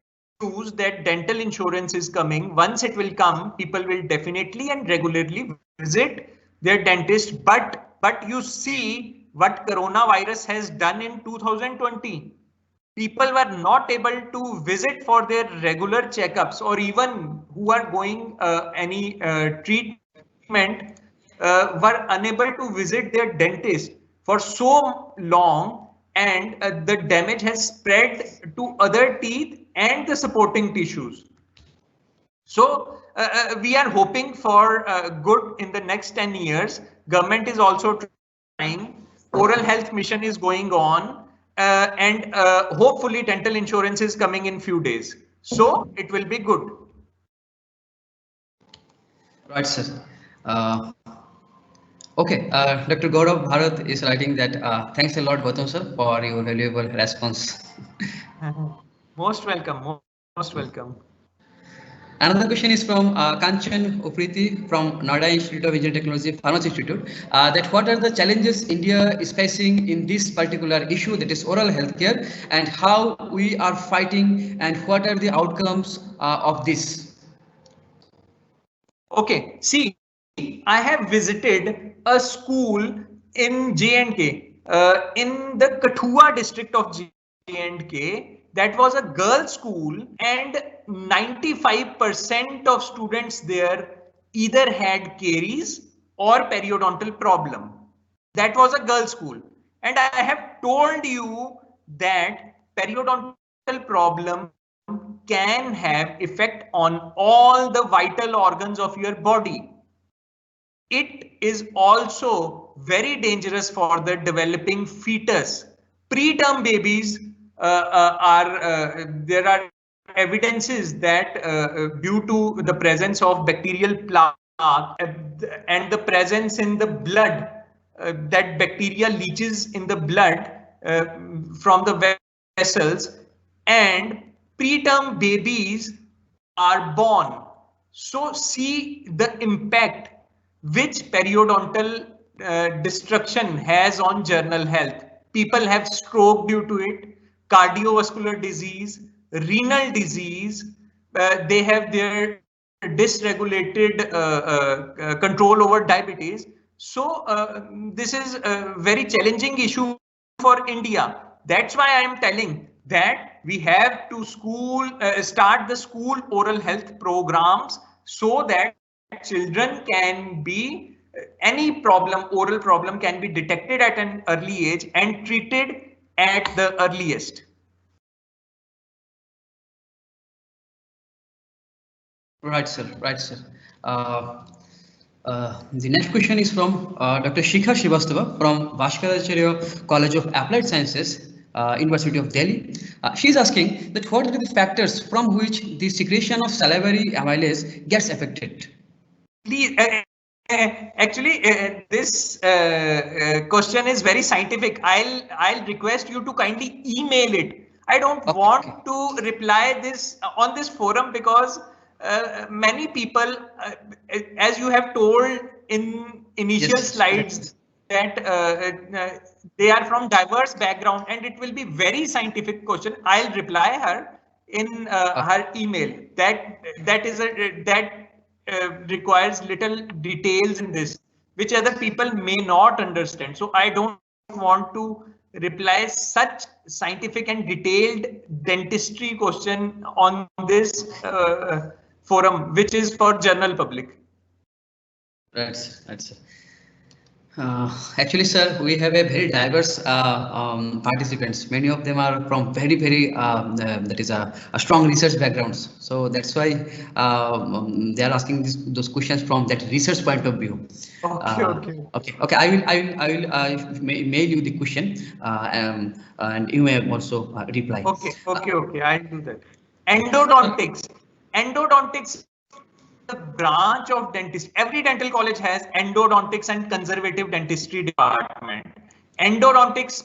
that dental insurance is coming. Once it will come, people will definitely and regularly visit their dentist. But you see what coronavirus has done in 2020. People were not able to visit for their regular checkups, or even who are going any treatment were unable to visit their dentist for so long, and the damage has spread to other teeth and the supporting tissues. So we are hoping for good in the next 10 years. Government is also trying. Oral health mission is going on, and hopefully dental insurance is coming in few days. So it will be good. Right, sir. Okay, Dr. Gaurav Bharat is writing that thanks a lot, Gautam sir, for your valuable response. Most welcome. Most welcome. Another question is from Kanchan Upriti from Noida Institute of Engineering Technology, Pharmacy Institute. That what are the challenges India is facing in this particular issue, that is oral healthcare, and how we are fighting, and what are the outcomes of this? Okay, see, I have visited a school in J&K, in the Kathua district of J&K. That was a girls' school, and 95% of students there either had caries or periodontal problem. That was a girls' school. And I have told you that periodontal problem can have effect on all the vital organs of your body. It is also very dangerous for the developing fetus. Preterm babies there are evidences that due to the presence of bacterial plaque and the presence in the blood, that bacteria leaches in the blood from the vessels, and preterm babies are born. So see the impact which periodontal destruction has on general health. People have stroke due to it, cardiovascular disease, renal disease. They have their dysregulated control over diabetes. So this is a very challenging issue for India. That's why I am telling that we have to start the school oral health programs, so that children can be, any problem, oral problem can be detected at an early age and treated at the earliest. Right, sir. Right, sir. The next question is from Dr. Shikha Srivastava from Bhaskaracharya College of Applied Sciences, University of Delhi. She is asking that what are the factors from which the secretion of salivary amylase gets affected? Please, actually, this question is very scientific. I'll request you to kindly email it. I don't want to reply this on this forum because many people, as you have told in initial slides, that they are from diverse background, and it will be very scientific question. I'll reply her in her email. That requires little details in this, which other people may not understand. So I don't want to reply such scientific and detailed dentistry question on this forum, which is for general public. That's actually, sir, we have a very diverse participants. Many of them are from very that is a strong research backgrounds. So that's why they are asking those questions from that research point of view. Okay. I will mail you the question and you may also reply. Okay. I'll do that. Endodontics. Endodontics, the branch of dentistry. Every dental college has endodontics and conservative dentistry department. Endodontics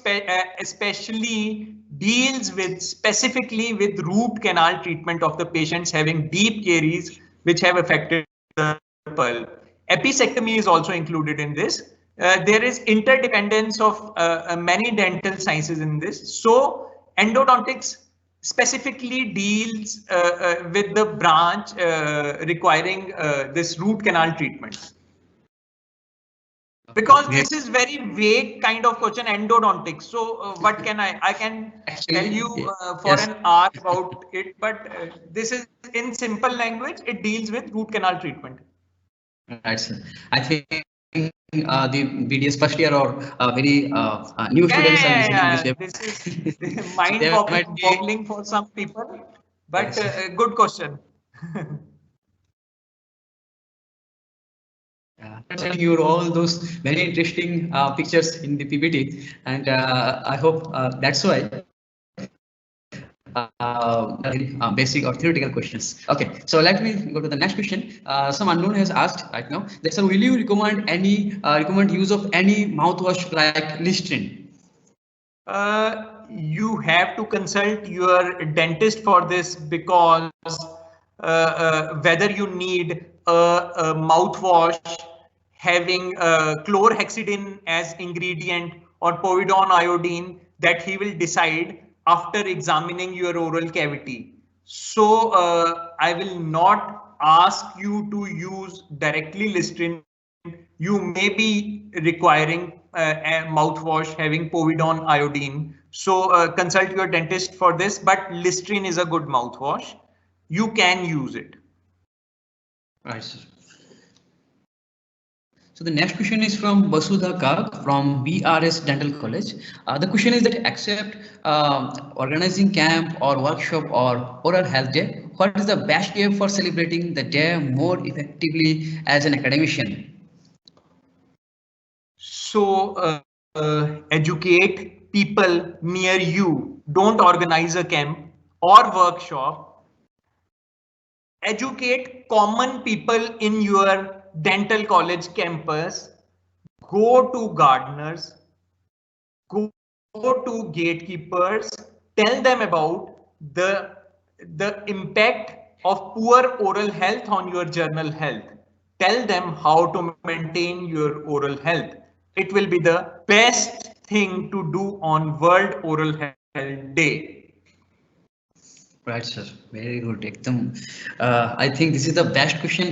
especially deals with specifically with root canal treatment of the patients having deep caries which have affected the pulp. Episectomy is also included in this. There is interdependence of many dental sciences in this. So endodontics specifically deals with the branch requiring this root canal treatment. Because this is very vague kind of question, endodontics. So what can I can tell you for an hour about it, but this is in simple language, it deals with root canal treatment. Right, sir. I think the BDS first year or very new students are listening this is mind-boggling for some people, but good question. Showing you all those very interesting pictures in the PPT, and I hope that's why basic or theoretical questions. Okay, so let me go to the next question. Some unknown has asked right now that, sir, will you recommend recommend use of any mouthwash like Listerine? You have to consult your dentist for this, because whether you need a mouthwash having chlorhexidine as ingredient or povidone iodine, that he will decide after examining your oral cavity. So I will not ask you to use directly Listerine. You may be requiring a mouthwash having povidone iodine. So consult your dentist for this, but Listerine is a good mouthwash. You can use it. Right, sir. So the next question is from Basudha Garg from BRS Dental College. The question is that, except organizing camp or workshop or oral health day, what is the best way for celebrating the day more effectively as an academician? So educate people near you. Don't organize a camp or workshop. Educate common people in your dental college campus. Go to gardeners, go to gatekeepers, tell them about the impact of poor oral health on your general health. Tell them how to maintain your oral health. It will be the best thing to do on World Oral Health Day. Right, sir. Very good. I think this is the best question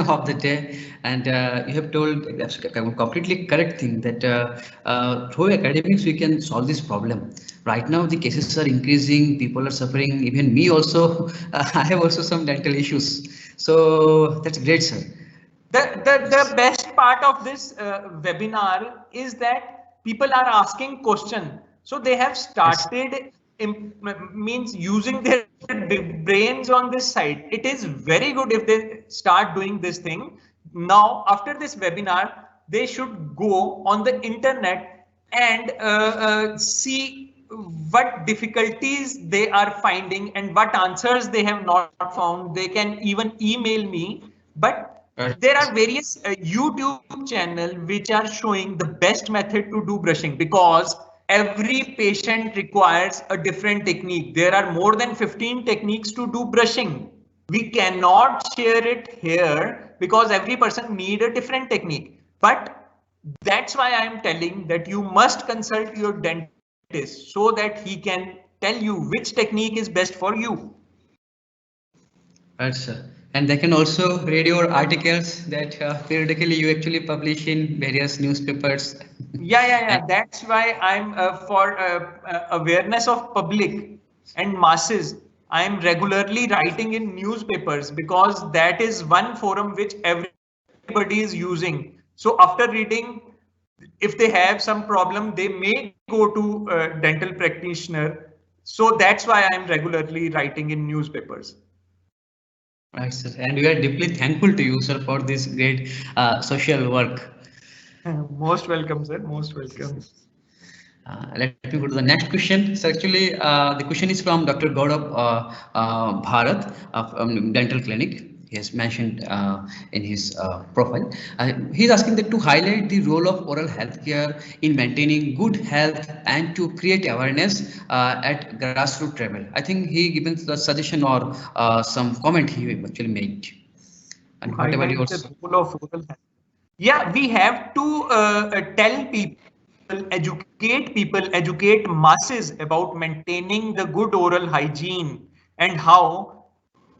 of the day, and you have told completely correct thing that through academics we can solve this problem. Right now the cases are increasing, people are suffering. Even me also, I have also some dental issues. So that's great, sir. The best part of this webinar is that people are asking questions. So they have started means using their brains on this side. It is very good if they start doing this thing. Now, after this webinar, they should go on the internet and see what difficulties they are finding and what answers they have not found. They can even email me, but there are various YouTube channels which are showing the best method to do brushing, because every patient requires a different technique. There are more than 15 techniques to do brushing. We cannot share it here because every person needs a different technique. But that's why I am telling that you must consult your dentist so that he can tell you which technique is best for you. Right, sir. And they can also read your articles that periodically you actually publish in various newspapers. Yeah. That's why I'm for awareness of public and masses. I am regularly writing in newspapers because that is one forum which everybody is using. So after reading, if they have some problem, they may go to a dental practitioner. So that's why I'm regularly writing in newspapers. Right, sir. And we are deeply thankful to you, sir, for this great social work. Most welcome, sir. Most welcome. Let me go to the next question. So actually, the question is from Dr. Gaurav Bharat of Dental Clinic. He has mentioned in his profile. He's asking that to highlight the role of oral healthcare in maintaining good health and to create awareness at grassroots level. I think he given the suggestion or some comment he actually made. And whatever yours. The role of oral health. Yeah, we have to tell people, educate masses about maintaining the good oral hygiene and how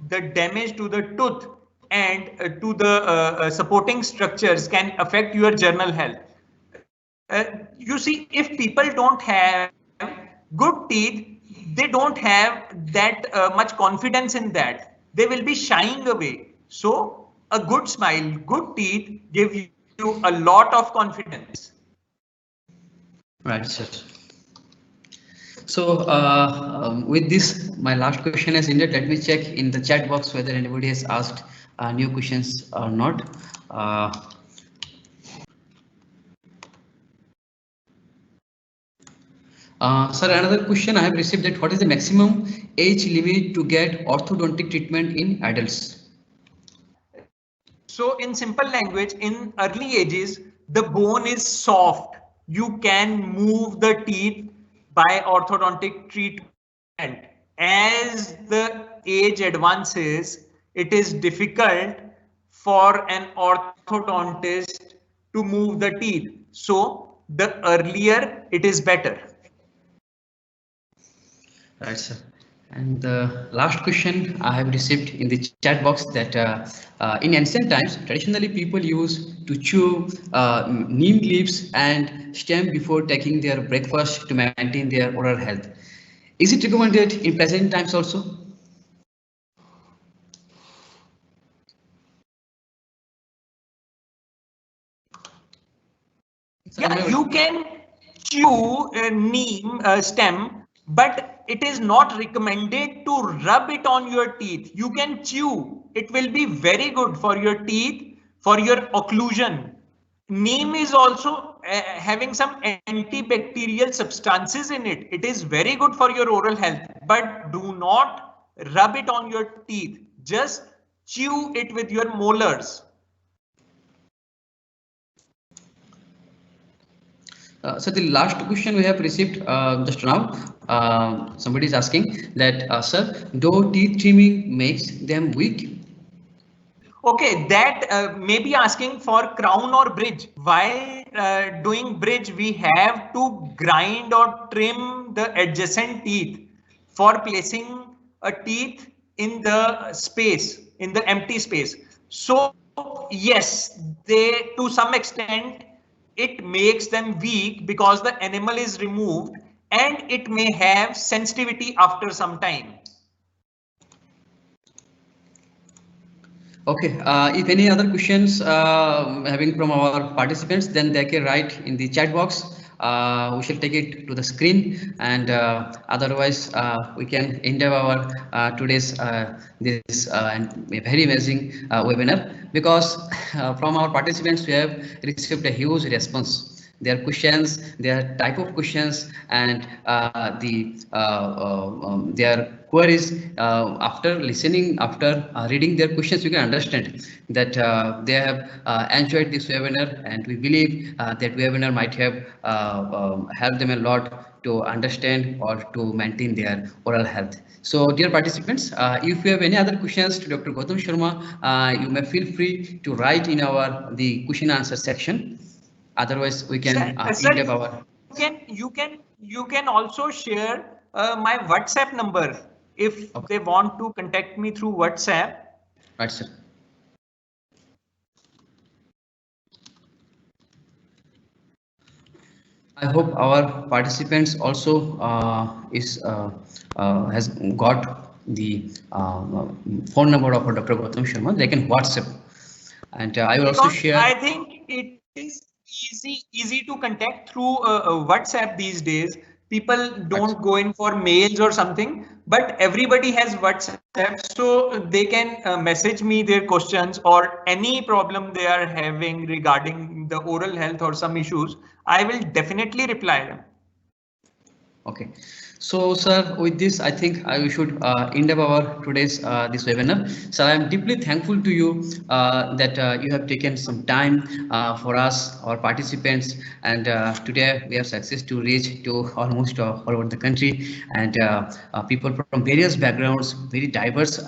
the damage to the tooth and to the supporting structures can affect your general health. You see, if people don't have good teeth, they don't have that much confidence in that. They will be shying away. So a good smile, good teeth give you a lot of confidence. Right, sir. So with this, my last question is ended. Let me check in the chat box whether anybody has asked new questions or not. Sir, another question I have received that what is the maximum age limit to get orthodontic treatment in adults? So in simple language, in early ages, the bone is soft. You can move the teeth by orthodontic treatment. As the age advances, it is difficult for an orthodontist to move the teeth. So the earlier it is better. Right, sir. And the last question I have received in the chat box that in ancient times, traditionally people used to chew neem leaves and stem before taking their breakfast to maintain their oral health. Is it recommended in present times also? Yeah, you can chew a neem stem, but it is not recommended to rub it on your teeth. You can chew. It will be very good for your teeth, for your occlusion. Neem is also having some antibacterial substances in it. It is very good for your oral health, but do not rub it on your teeth. Just chew it with your molars. So the last question we have received just now, somebody is asking that, sir, do teeth trimming makes them weak? Okay, that may be asking for crown or bridge. While doing bridge, we have to grind or trim the adjacent teeth for placing a teeth in the space, in the empty space. So yes, they to some extent it makes them weak because the enamel is removed and it may have sensitivity after some time. Okay, if any other questions having from our participants, then they can write in the chat box we shall take it to the screen, and otherwise we can end up our today's this very amazing webinar, because from our participants we have received a huge response. Their questions, their type of questions, and their queries. After listening, after reading their questions, you can understand that they have enjoyed this webinar, and we believe that webinar might have helped them a lot to understand or to maintain their oral health. So, dear participants, if you have any other questions to Dr. Gautam Sharma, you may feel free to write in our the question answer section. Otherwise, we can sir, end up our. You can also share my WhatsApp number if Okay. they want to contact me through WhatsApp. Right, sir. I hope our participants also has got the phone number of Dr. Gautam Sharma. They can WhatsApp, and I will also share. I think it is easy to contact through WhatsApp these days. People don't go in for mails or something, but everybody has WhatsApp, so they can message me their questions or any problem they are having regarding the oral health or some issues. I will definitely reply them. Okay, so sir, with this, I think we should end up our today's this webinar. So I am deeply thankful to you that you have taken some time for us, our participants, and today we have success to reach to almost all over the country, and people from various backgrounds, very diverse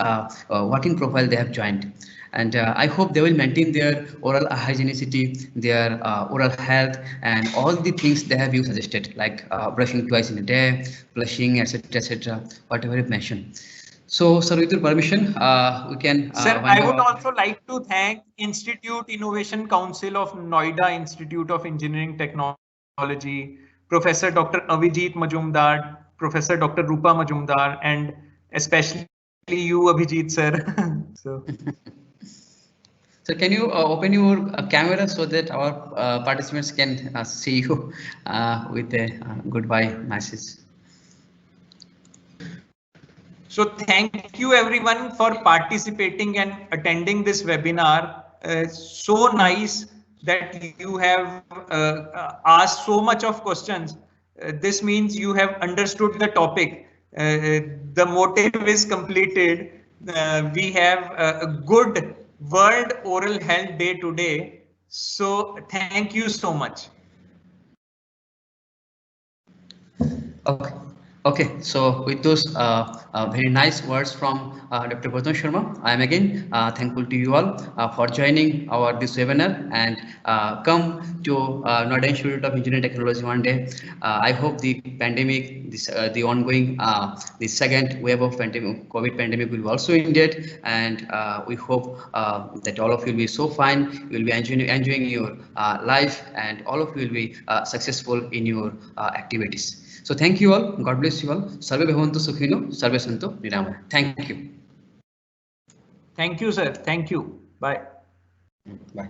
working profile they have joined. And I hope they will maintain their oral hygienicity, their oral health, and all the things they have you suggested, like brushing twice in a day, flushing, etc., whatever you mentioned. So, sir, with your permission, we can. Sir, I would also like to thank Institute Innovation Council of Noida Institute of Engineering Technology, Professor Dr. Avijit Majumdar, Professor Dr. Rupa Majumdar, and especially you, Abhijit, sir. So. So can you open your camera so that our participants can see you with a goodbye message? So thank you everyone for participating and attending this webinar. So nice that you have asked so much of questions. This means you have understood the topic. The motive is completed. We have a good World Oral Health Day today. So thank you so much. Okay. Okay, so with those very nice words from Dr. Gautam Sharma, I am again thankful to you all for joining our this webinar, and come to Noida Institute of Engineering Technology one day. I hope the pandemic, the ongoing, the second wave of pandemic, COVID pandemic will also ended, and we hope that all of you will be so fine, you will be enjoying your life, and all of you will be successful in your activities. So thank you all. God bless you all. Sarve bhavantu sukhino, sarve santo niramaya. Thank you. Thank you, sir. Thank you. Bye. Bye.